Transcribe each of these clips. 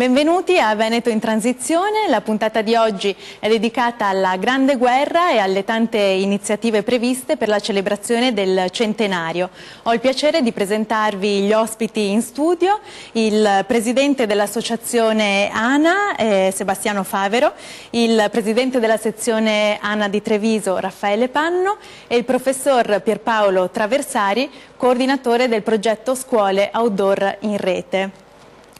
Benvenuti a Veneto in Transizione. La puntata di oggi è dedicata alla Grande Guerra e alle tante iniziative previste per la celebrazione del centenario. Ho il piacere di presentarvi gli ospiti in studio, il presidente dell'associazione ANA, Sebastiano Favero, il presidente della sezione ANA di Treviso, Raffaele Panno, e il professor Pierpaolo Traversari, coordinatore del progetto Scuole Outdoor in Rete.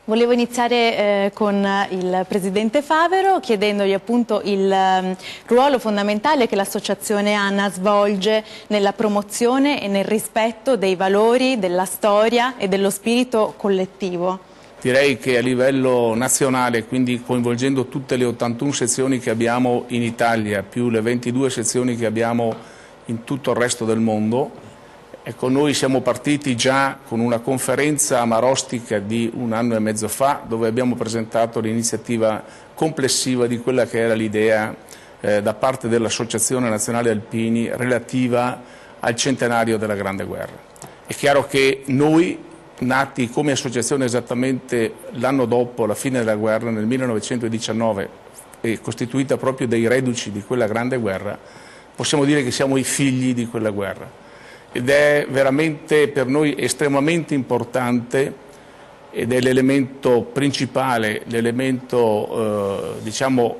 Volevo iniziare con il presidente Favero chiedendogli appunto il ruolo fondamentale che l'associazione ANA svolge nella promozione e nel rispetto dei valori, della storia e dello spirito collettivo. Direi che a livello nazionale, quindi coinvolgendo tutte le 81 sezioni che abbiamo in Italia, più le 22 sezioni che abbiamo in tutto il resto del mondo, ecco, noi siamo partiti già con una conferenza a Marostica di 1 anno e mezzo fa, dove abbiamo presentato l'iniziativa complessiva di quella che era l'idea da parte dell'Associazione Nazionale Alpini relativa al centenario della Grande Guerra. È chiaro che noi, nati come associazione esattamente l'anno dopo la fine della guerra, nel 1919, e costituita proprio dai reduci di quella Grande Guerra, possiamo dire che siamo i figli di quella guerra. Ed è veramente per noi estremamente importante ed è l'elemento principale, l'elemento diciamo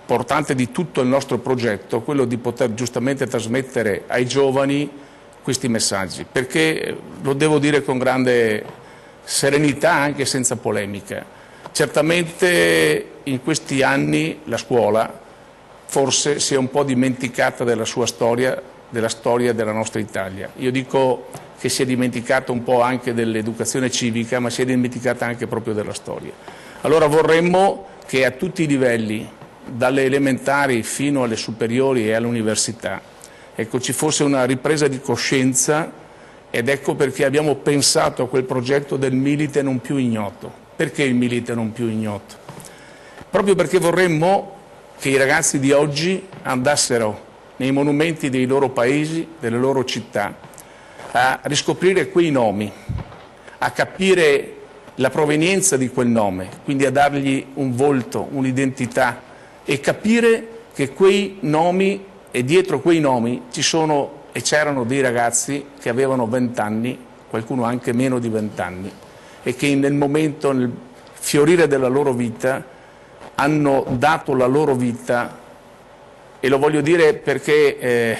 portante di tutto il nostro progetto, quello di poter giustamente trasmettere ai giovani questi messaggi, perché lo devo dire con grande serenità, anche senza polemica. Certamente in questi anni la scuola forse si è un po' dimenticata della sua storia, della storia della nostra Italia. Io dico che si è dimenticata un po' anche dell'educazione civica, ma si è dimenticata anche proprio della storia. Allora vorremmo che a tutti i livelli, dalle elementari fino alle superiori e all'università, ecco, ci fosse una ripresa di coscienza, ed ecco perché abbiamo pensato a quel progetto del Milite non più ignoto. Perché il Milite non più ignoto? Proprio perché vorremmo che i ragazzi di oggi andassero nei monumenti dei loro paesi, delle loro città, a riscoprire quei nomi, a capire la provenienza di quel nome, quindi a dargli un volto, un'identità, e capire che quei nomi e dietro quei nomi ci sono e c'erano dei ragazzi che avevano 20 anni, qualcuno anche meno di 20 anni, e che nel momento, nel fiorire della loro vita, hanno dato la loro vita. E lo voglio dire perché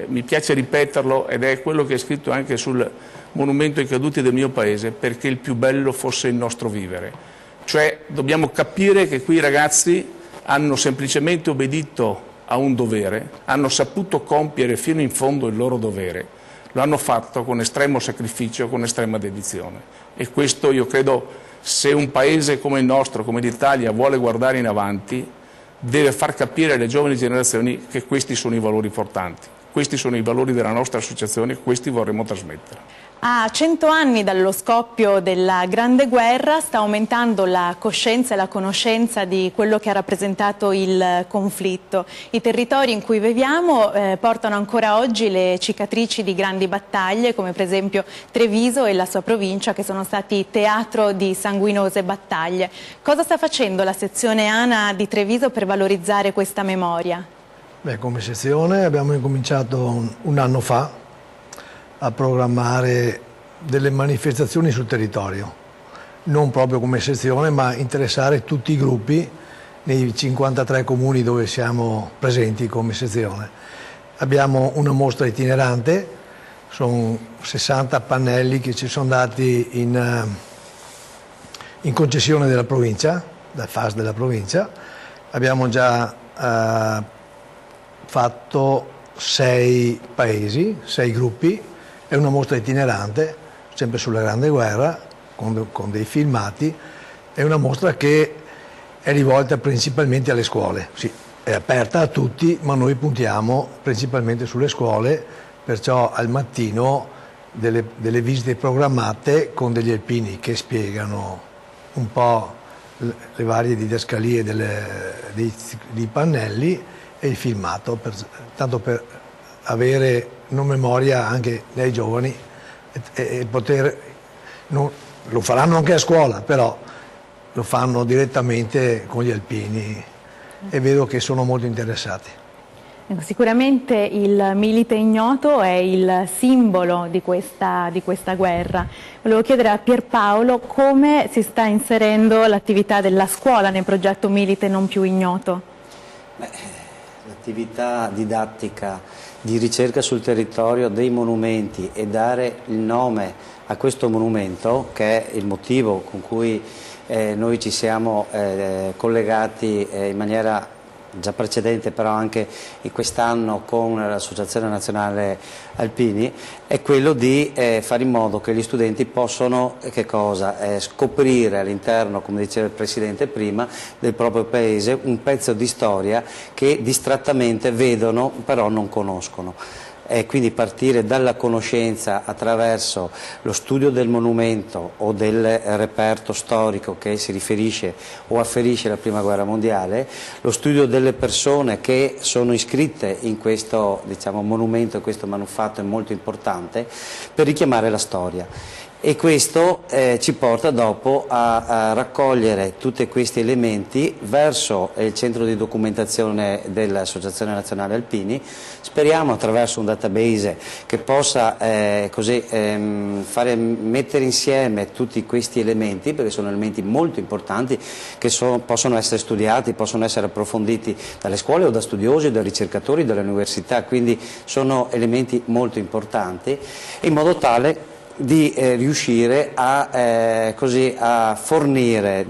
mi piace ripeterlo, ed è quello che è scritto anche sul monumento ai caduti del mio paese, perché il più bello fosse il nostro vivere. Cioè dobbiamo capire che quei ragazzi hanno semplicemente obbedito a un dovere, hanno saputo compiere fino in fondo il loro dovere, lo hanno fatto con estremo sacrificio, con estrema dedizione. E questo io credo, se un paese come il nostro, come l'Italia, vuole guardare in avanti, deve far capire alle giovani generazioni che questi sono i valori portanti, questi sono i valori della nostra associazione, questi vorremmo trasmettere. A 100 anni dallo scoppio della Grande Guerra sta aumentando la coscienza e la conoscenza di quello che ha rappresentato il conflitto. I territori in cui viviamo portano ancora oggi le cicatrici di grandi battaglie, come per esempio Treviso e la sua provincia, che sono stati teatro di sanguinose battaglie. Cosa sta facendo la sezione ANA di Treviso per valorizzare questa memoria? Beh, come sezione abbiamo incominciato un anno fa a programmare delle manifestazioni sul territorio, non proprio come sezione, ma interessare tutti i gruppi nei 53 comuni dove siamo presenti come sezione. Abbiamo una mostra itinerante, sono 60 pannelli che ci sono dati in concessione della provincia, dal FAS della provincia. Abbiamo già fatto 6 paesi, 6 gruppi. È una mostra itinerante, sempre sulla Grande Guerra, con dei filmati. È una mostra che è rivolta principalmente alle scuole. Sì, è aperta a tutti, ma noi puntiamo principalmente sulle scuole, perciò al mattino delle visite programmate con degli alpini che spiegano un po' le varie didascalie dei pannelli e il filmato, tanto per avere una memoria anche dai giovani e poter, lo faranno anche a scuola, però lo fanno direttamente con gli alpini e vedo che sono molto interessati. Sicuramente il Milite Ignoto è il simbolo di questa guerra. Volevo chiedere a Pierpaolo come si sta inserendo l'attività della scuola nel progetto Milite Non Più Ignoto. L'attività didattica di ricerca sul territorio dei monumenti e dare il nome a questo monumento, che è il motivo con cui noi ci siamo collegati in maniera già precedente, però anche in quest'anno con l'Associazione Nazionale Alpini, è quello di fare in modo che gli studenti possano scoprire all'interno, come diceva il Presidente prima, del proprio paese un pezzo di storia che distrattamente vedono però non conoscono. E quindi partire dalla conoscenza attraverso lo studio del monumento o del reperto storico che si riferisce o afferisce alla Prima Guerra Mondiale, lo studio delle persone che sono iscritte in questo monumento, in questo manufatto è molto importante per richiamare la storia. E questo ci porta dopo a raccogliere tutti questi elementi verso il centro di documentazione dell'Associazione Nazionale Alpini. Speriamo attraverso un database che possa mettere insieme tutti questi elementi, perché sono elementi molto importanti che possono essere studiati, possono essere approfonditi dalle scuole o da studiosi, da ricercatori, dalle università, quindi sono elementi molto importanti, in modo tale di riuscire a fornire,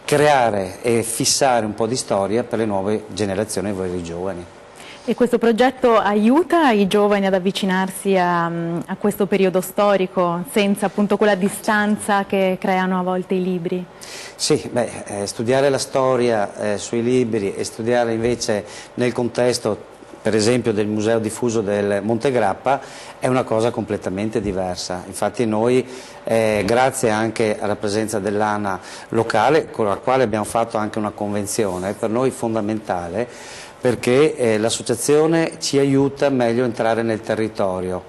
creare e fissare un po' di storia per le nuove generazioni e voi giovani. E questo progetto aiuta i giovani ad avvicinarsi a questo periodo storico senza appunto quella distanza che creano a volte i libri? Sì, studiare la storia sui libri e studiare invece nel contesto per esempio del Museo Diffuso del Monte Grappa è una cosa completamente diversa. Infatti noi, grazie anche alla presenza dell'ANA locale, con la quale abbiamo fatto anche una convenzione, è per noi fondamentale perché l'associazione ci aiuta meglio a entrare nel territorio.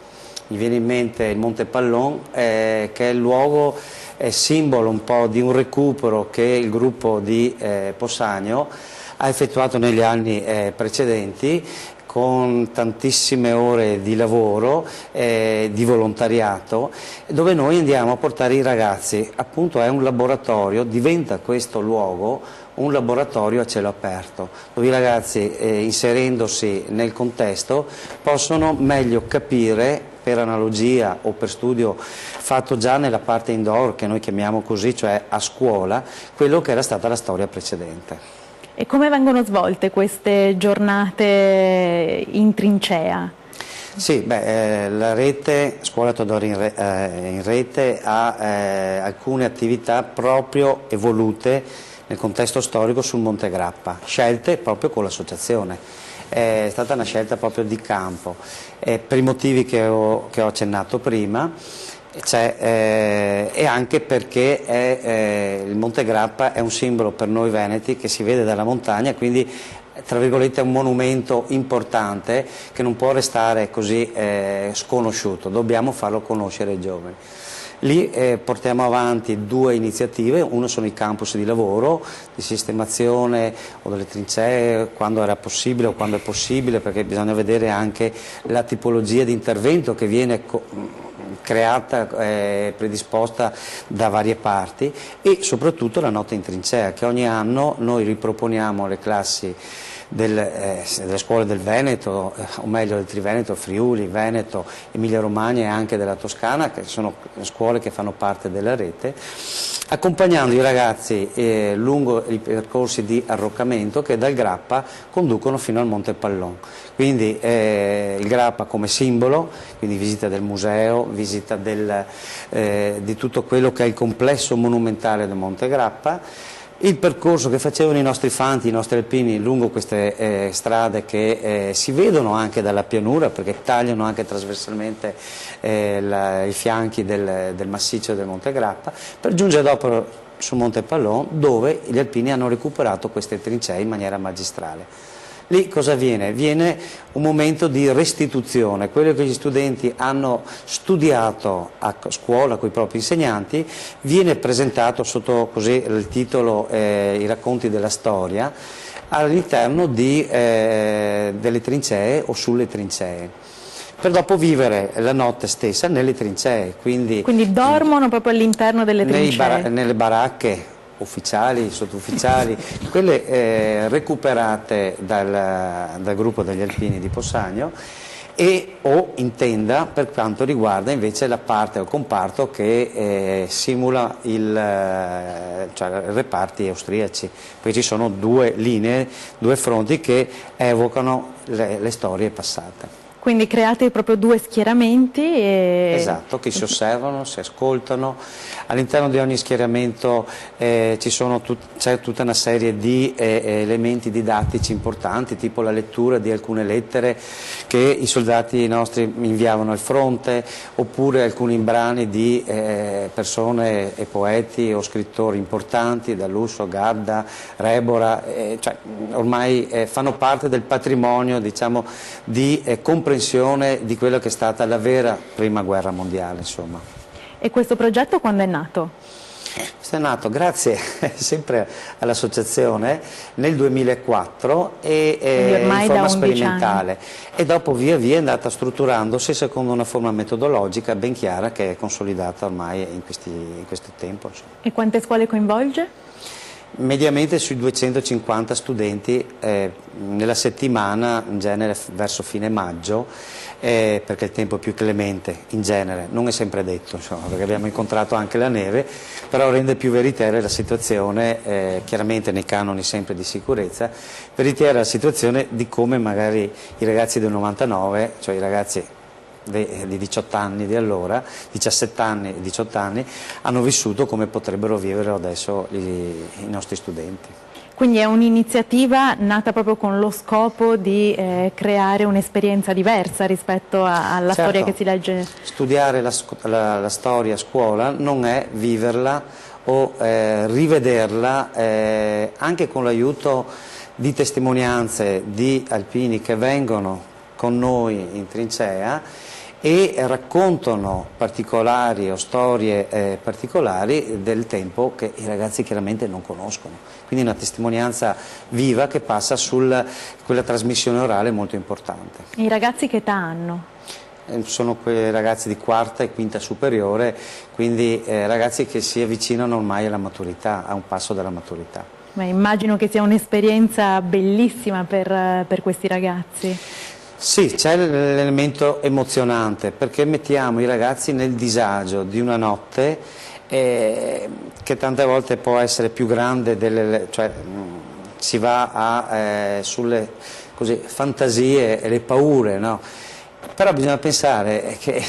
Mi viene in mente il Monte Pallon, che è il luogo, è simbolo un po' di un recupero che il gruppo di Possagno ha effettuato negli anni precedenti, con tantissime ore di lavoro, di volontariato, dove noi andiamo a portare i ragazzi, appunto è un laboratorio, diventa questo luogo un laboratorio a cielo aperto, dove i ragazzi inserendosi nel contesto possono meglio capire, per analogia o per studio fatto già nella parte indoor, che noi chiamiamo così, cioè a scuola, quello che era stata la storia precedente. E come vengono svolte queste giornate in trincea? Sì, la rete, Scuola Teodori in Rete ha alcune attività proprio evolute nel contesto storico sul Monte Grappa, scelte proprio con l'associazione. È stata una scelta proprio di campo, per i motivi che ho accennato prima. E anche perché il Monte Grappa è un simbolo per noi veneti che si vede dalla montagna, quindi tra virgolette è un monumento importante che non può restare così sconosciuto, dobbiamo farlo conoscere ai giovani. Lì portiamo avanti due iniziative, uno sono i campus di lavoro, di sistemazione o delle trincee quando era possibile o quando è possibile, perché bisogna vedere anche la tipologia di intervento che viene creata, predisposta da varie parti, e soprattutto la notte in trincea che ogni anno noi riproponiamo alle classi delle scuole del Veneto, o meglio del Triveneto, Friuli, Veneto, Emilia Romagna e anche della Toscana, che sono scuole che fanno parte della rete, accompagnando i ragazzi lungo i percorsi di arroccamento che dal Grappa conducono fino al Monte Pallon. Quindi il Grappa come simbolo, quindi visita del museo, visita di tutto quello che è il complesso monumentale del Monte Grappa, il percorso che facevano i nostri fanti, i nostri alpini lungo queste strade che si vedono anche dalla pianura, perché tagliano anche trasversalmente i fianchi del massiccio del Monte Grappa, per giungere dopo sul Monte Pallon, dove gli alpini hanno recuperato queste trincee in maniera magistrale. Lì cosa avviene? Viene un momento di restituzione, quello che gli studenti hanno studiato a scuola con i propri insegnanti viene presentato sotto così il titolo I racconti della storia all'interno delle trincee o sulle trincee, per dopo vivere la notte stessa nelle trincee. Quindi dormono proprio all'interno delle trincee? Nelle baracche ufficiali, sottufficiali, quelle recuperate dal gruppo degli alpini di Possagno o in tenda per quanto riguarda invece la parte o comparto che simula cioè reparti austriaci. Poi ci sono due linee, due fronti che evocano le storie passate. Quindi create proprio due schieramenti Esatto, che si osservano, si ascoltano. All'interno di ogni schieramento c'è tutta una serie di elementi didattici importanti, tipo la lettura di alcune lettere che i soldati nostri inviavano al fronte, oppure alcuni brani di persone e poeti o scrittori importanti, Dallusso, Gadda, Rebora, cioè ormai fanno parte del patrimonio, diciamo, di comprensione di quello che è stata la vera prima guerra mondiale, insomma. E questo progetto quando è nato? Questo è nato grazie sempre all'associazione nel 2004 e in forma sperimentale e dopo via via è andata strutturandosi secondo una forma metodologica ben chiara che è consolidata ormai in questo tempo, insomma. E quante scuole coinvolge? Mediamente sui 250 studenti nella settimana, in genere verso fine maggio, perché il tempo è più clemente in genere, non è sempre detto, insomma, perché abbiamo incontrato anche la neve, però rende più veritiera la situazione, chiaramente nei canoni sempre di sicurezza, veritiera la situazione di come magari i ragazzi del 99, cioè i ragazzi di 18 anni di allora, 17 anni e 18 anni, hanno vissuto come potrebbero vivere adesso i nostri studenti. Quindi è un'iniziativa nata proprio con lo scopo di creare un'esperienza diversa rispetto alla storia che si legge? Studiare la storia a scuola non è viverla o rivederla anche con l'aiuto di testimonianze di alpini che vengono con noi in trincea e raccontano particolari o storie particolari del tempo che i ragazzi chiaramente non conoscono. Quindi una testimonianza viva che passa su quella trasmissione orale molto importante. E i ragazzi che età hanno? Sono quei ragazzi di quarta e quinta superiore, quindi ragazzi che si avvicinano ormai alla maturità, a un passo dalla maturità. Beh, immagino che sia un'esperienza bellissima per questi ragazzi. Sì, c'è l'elemento emozionante perché mettiamo i ragazzi nel disagio di una notte che tante volte può essere più grande, cioè si va sulle così, fantasie e le paure, no? Però bisogna pensare che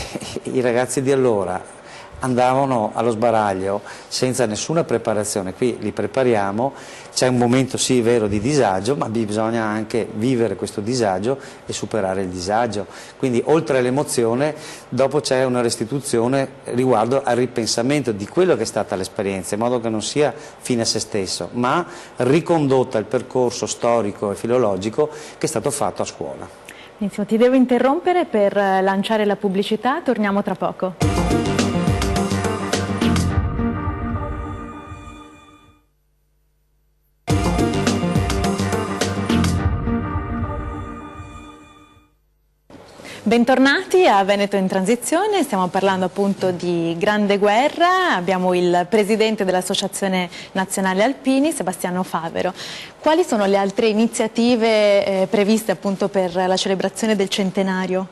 i ragazzi di allora andavano allo sbaraglio senza nessuna preparazione, qui li prepariamo, c'è un momento sì vero di disagio, ma bisogna anche vivere questo disagio e superare il disagio, quindi oltre all'emozione dopo c'è una restituzione riguardo al ripensamento di quello che è stata l'esperienza, in modo che non sia fine a se stesso, ma ricondotta al percorso storico e filologico che è stato fatto a scuola. Benissimo, ti devo interrompere per lanciare la pubblicità, torniamo tra poco. Bentornati a Veneto in Transizione, stiamo parlando appunto di Grande Guerra, abbiamo il presidente dell'Associazione Nazionale Alpini, Sebastiano Favero. Quali sono le altre iniziative previste appunto per la celebrazione del centenario?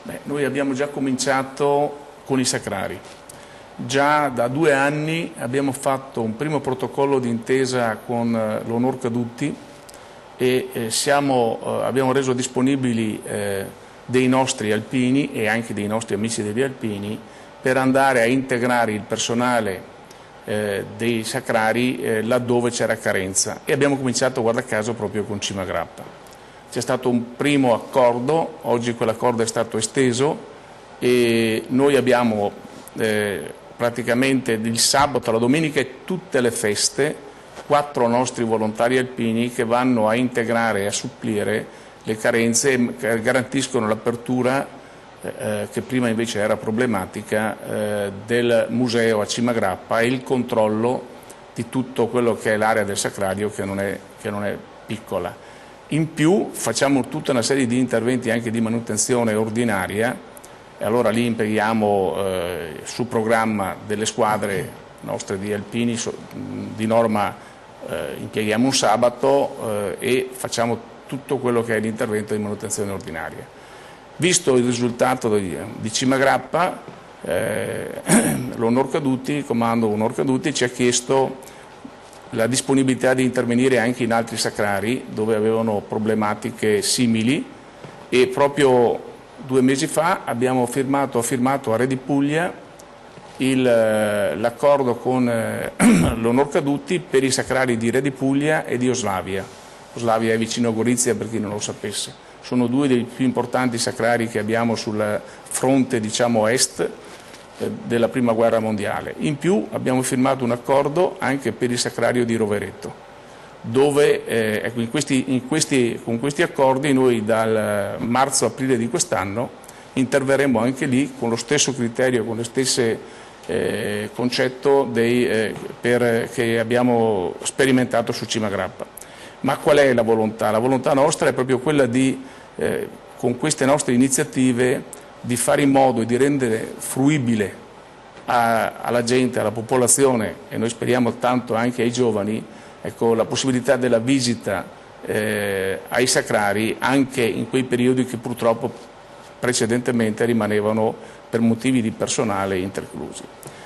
Beh, noi abbiamo già cominciato con i sacrari. Già da 2 anni abbiamo fatto un primo protocollo d'intesa con l'Onor Caduti e abbiamo reso disponibili dei nostri alpini e anche dei nostri amici degli alpini per andare a integrare il personale dei sacrari laddove c'era carenza e abbiamo cominciato, guarda caso, proprio con Cima Grappa. C'è stato un primo accordo, oggi quell'accordo è stato esteso e noi abbiamo praticamente il sabato, la domenica e tutte le feste 4 nostri volontari alpini che vanno a integrare e a supplire le carenze e che garantiscono l'apertura che prima invece era problematica del museo a Cima Grappa e il controllo di tutto quello che è l'area del sacrario che non è piccola. In più facciamo tutta una serie di interventi anche di manutenzione ordinaria e allora lì impieghiamo su programma delle squadre nostre di alpini, di norma impieghiamo un sabato e facciamo tutto quello che è l'intervento di manutenzione ordinaria. Visto il risultato di Cima Grappa, l'Onor Caduti, il comando Onor Caduti ci ha chiesto la disponibilità di intervenire anche in altri sacrari dove avevano problematiche simili e proprio 2 mesi fa ha firmato a Re di Puglia l'accordo con l'Onor Caduti per i sacrari di Re di Puglia e di Oslavia. Oslavia è vicino a Gorizia, per chi non lo sapesse. Sono 2 dei più importanti sacrari che abbiamo sul fronte, diciamo, est della Prima Guerra Mondiale. In più abbiamo firmato un accordo anche per il sacrario di Rovereto, dove con questi accordi noi dal marzo-aprile di quest'anno interverremo anche lì con lo stesso criterio, con le stesse concetto che abbiamo sperimentato su Cima Grappa. Ma qual è la volontà? La volontà nostra è proprio quella di, con queste nostre iniziative, di fare in modo di rendere fruibile alla gente, alla popolazione, e noi speriamo tanto anche ai giovani, ecco, la possibilità della visita ai sacrari anche in quei periodi che purtroppo precedentemente rimanevano per motivi di personale interclusi.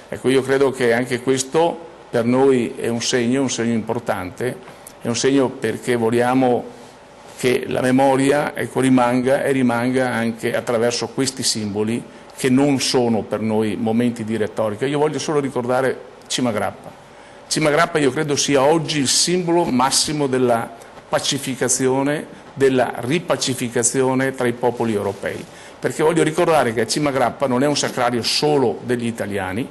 Ecco, io credo che anche questo per noi è un segno importante. È un segno perché vogliamo che la memoria rimanga anche attraverso questi simboli che non sono per noi momenti di retorica. Io voglio solo ricordare Cima Grappa. Cima Grappa io credo sia oggi il simbolo massimo della pacificazione, della ripacificazione tra i popoli europei. Perché voglio ricordare che a Cima Grappa non è un sacrario solo degli italiani,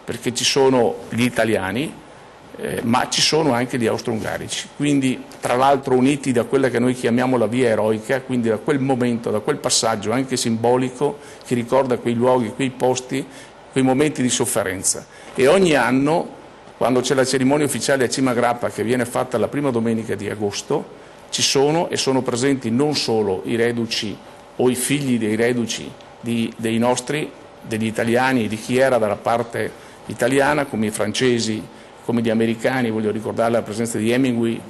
perché ci sono gli italiani, ma ci sono anche gli austro-ungarici, quindi tra l'altro uniti da quella che noi chiamiamo la via eroica, quindi da quel momento, da quel passaggio anche simbolico che ricorda quei luoghi, quei posti, quei momenti di sofferenza. E ogni anno, quando c'è la cerimonia ufficiale a Cima Grappa che viene fatta la prima domenica di agosto, ci sono e sono presenti non solo i reduci o i figli dei reduci dei nostri, degli italiani, di chi era dalla parte italiana, come i francesi, come gli americani, voglio ricordare la presenza di Hemingway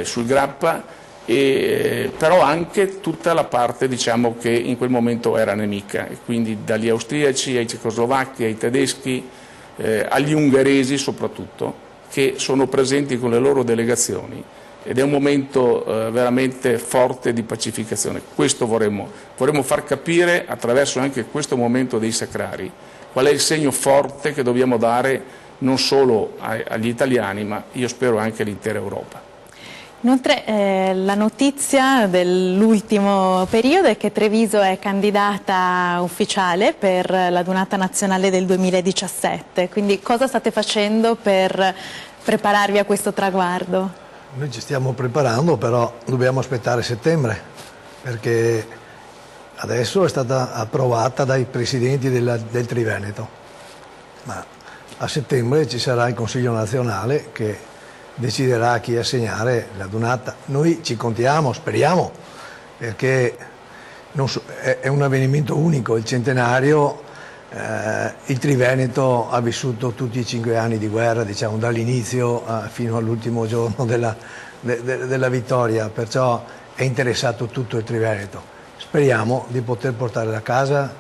sul Grappa, però anche tutta la parte, diciamo, che in quel momento era nemica, e quindi dagli austriaci ai cecoslovacchi, ai tedeschi, agli ungheresi soprattutto, che sono presenti con le loro delegazioni, ed è un momento veramente forte di pacificazione. Questo vorremmo far capire attraverso anche questo momento dei sacrari, qual è il segno forte che dobbiamo dare non solo agli italiani, ma io spero anche all'intera Europa. Inoltre la notizia dell'ultimo periodo è che Treviso è candidata ufficiale per la Dunata Nazionale del 2017, quindi cosa state facendo per prepararvi a questo traguardo? Noi ci stiamo preparando, però dobbiamo aspettare settembre, perché adesso è stata approvata dai presidenti del Triveneto, ma a settembre ci sarà il Consiglio nazionale che deciderà chi assegnare la Dunata. Noi ci contiamo, speriamo, perché è un avvenimento unico, il centenario. Il Triveneto ha vissuto tutti i 5 anni di guerra, diciamo, dall'inizio fino all'ultimo giorno della vittoria, perciò è interessato tutto il Triveneto. Speriamo di poter portare a casa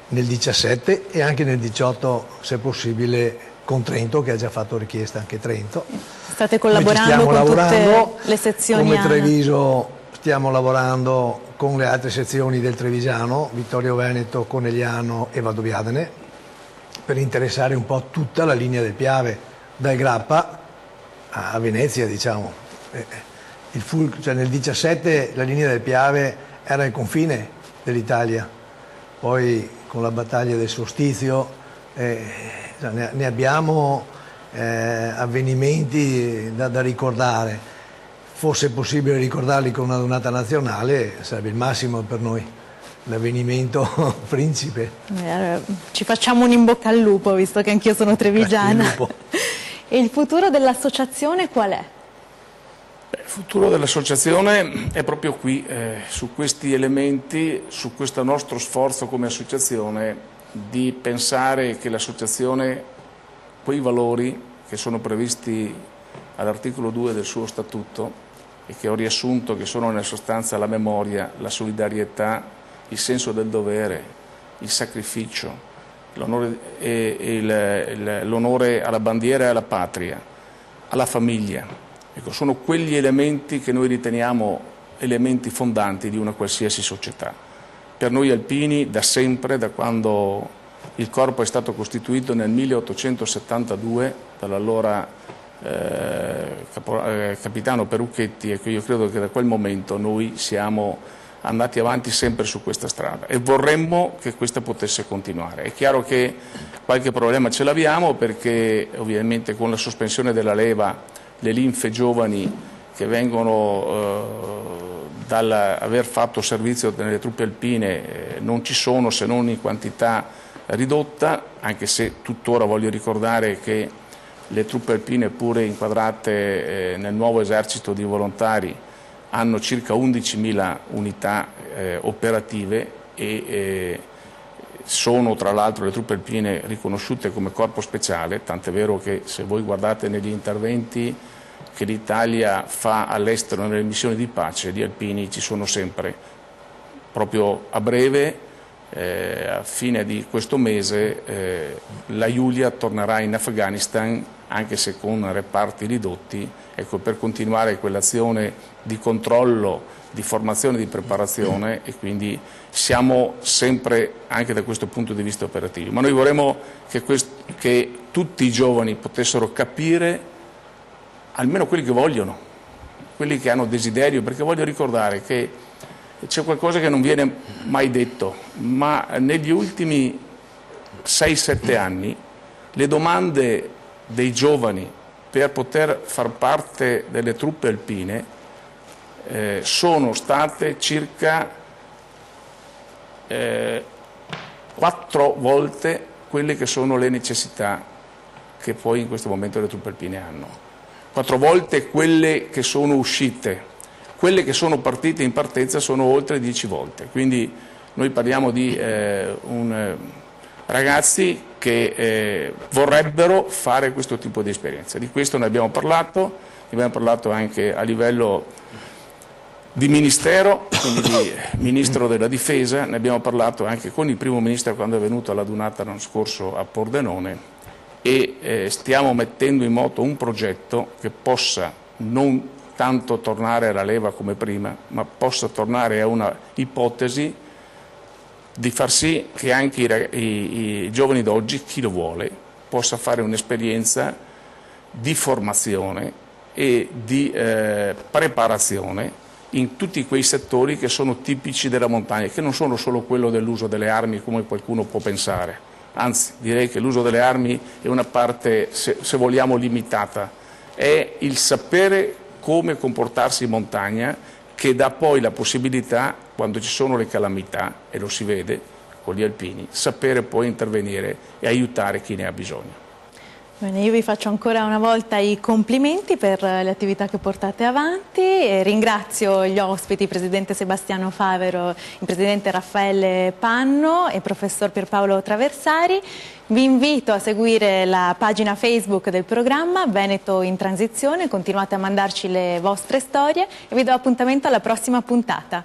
nel 17 e anche nel 18, se possibile, con Trento, che ha già fatto richiesta anche Trento. State collaborando con tutte le sezioni? Come Treviso stiamo lavorando con le altre sezioni del Trevisano, Vittorio Veneto, Conegliano e Valdobbiadene, per interessare un po' tutta la linea del Piave, dal Grappa a Venezia, diciamo. Cioè nel 17 la linea del Piave era il confine dell'Italia, poi con la battaglia del Solstizio ne abbiamo avvenimenti da ricordare. Fosse possibile ricordarli con una donata nazionale, sarebbe il massimo per noi, l'avvenimento principe. Ci facciamo un in bocca al lupo, visto che anch'io sono trevigiana. E il futuro dell'associazione qual è? Il futuro dell'associazione è proprio qui, su questi elementi, su questo nostro sforzo come associazione di pensare che l'associazione, quei valori che sono previsti all'articolo 2 del suo statuto e che ho riassunto, che sono nella sostanza la memoria, la solidarietà, il senso del dovere, il sacrificio, l'onore alla bandiera e alla patria, alla famiglia. Ecco, sono quegli elementi che noi riteniamo elementi fondanti di una qualsiasi società. Per noi alpini, da sempre, da quando il corpo è stato costituito nel 1872 dall'allora capitano Perucchetti, e che io credo che da quel momento noi siamo andati avanti sempre su questa strada e vorremmo che questa potesse continuare. È chiaro che qualche problema ce l'abbiamo, perché ovviamente con la sospensione della leva le linfe giovani che vengono dall'aver fatto servizio nelle truppe alpine non ci sono, se non in quantità ridotta, anche se tuttora voglio ricordare che le truppe alpine, pure inquadrate nel nuovo esercito di volontari, hanno circa 11.000 unità operative e sono tra l'altro le truppe alpine riconosciute come corpo speciale, tant'è vero che se voi guardate negli interventi che l'Italia fa all'estero nelle missioni di pace, gli alpini ci sono sempre. Proprio a breve, a fine di questo mese, la Giulia tornerà in Afghanistan, anche se con reparti ridotti, ecco, per continuare quell'azione di controllo, di formazione e di preparazione, e quindi siamo sempre anche da questo punto di vista operativi. Ma noi vorremmo che tutti i giovani potessero capire, almeno quelli che vogliono, quelli che hanno desiderio, perché voglio ricordare che c'è qualcosa che non viene mai detto, ma negli ultimi 6-7 anni le domande dei giovani per poter far parte delle truppe alpine sono state circa 4 volte quelle che sono le necessità che poi in questo momento le truppe alpine hanno. 4 volte quelle che sono uscite, quelle che sono partite in partenza sono oltre 10 volte. Quindi noi parliamo di ragazzi che vorrebbero fare questo tipo di esperienza. Di questo ne abbiamo parlato anche a livello di Ministero, quindi di Ministro della Difesa, ne abbiamo parlato anche con il Primo Ministro quando è venuto alla Dunata l'anno scorso a Pordenone, e stiamo mettendo in moto un progetto che possa non tanto tornare alla leva come prima, ma possa tornare a una ipotesi di far sì che anche i giovani d'oggi, chi lo vuole, possa fare un'esperienza di formazione e di preparazione in tutti quei settori che sono tipici della montagna, che non sono solo quello dell'uso delle armi come qualcuno può pensare. Anzi, direi che l'uso delle armi è una parte, se vogliamo, limitata. È il sapere come comportarsi in montagna che dà poi la possibilità, quando ci sono le calamità, e lo si vede con gli alpini, sapere poi intervenire e aiutare chi ne ha bisogno. Bene, io vi faccio ancora una volta i complimenti per le attività che portate avanti e ringrazio gli ospiti, il Presidente Sebastiano Favero, il Presidente Raffaele Panno e il Professor Pierpaolo Traversari. Vi invito a seguire la pagina Facebook del programma Veneto in Transizione, continuate a mandarci le vostre storie e vi do appuntamento alla prossima puntata.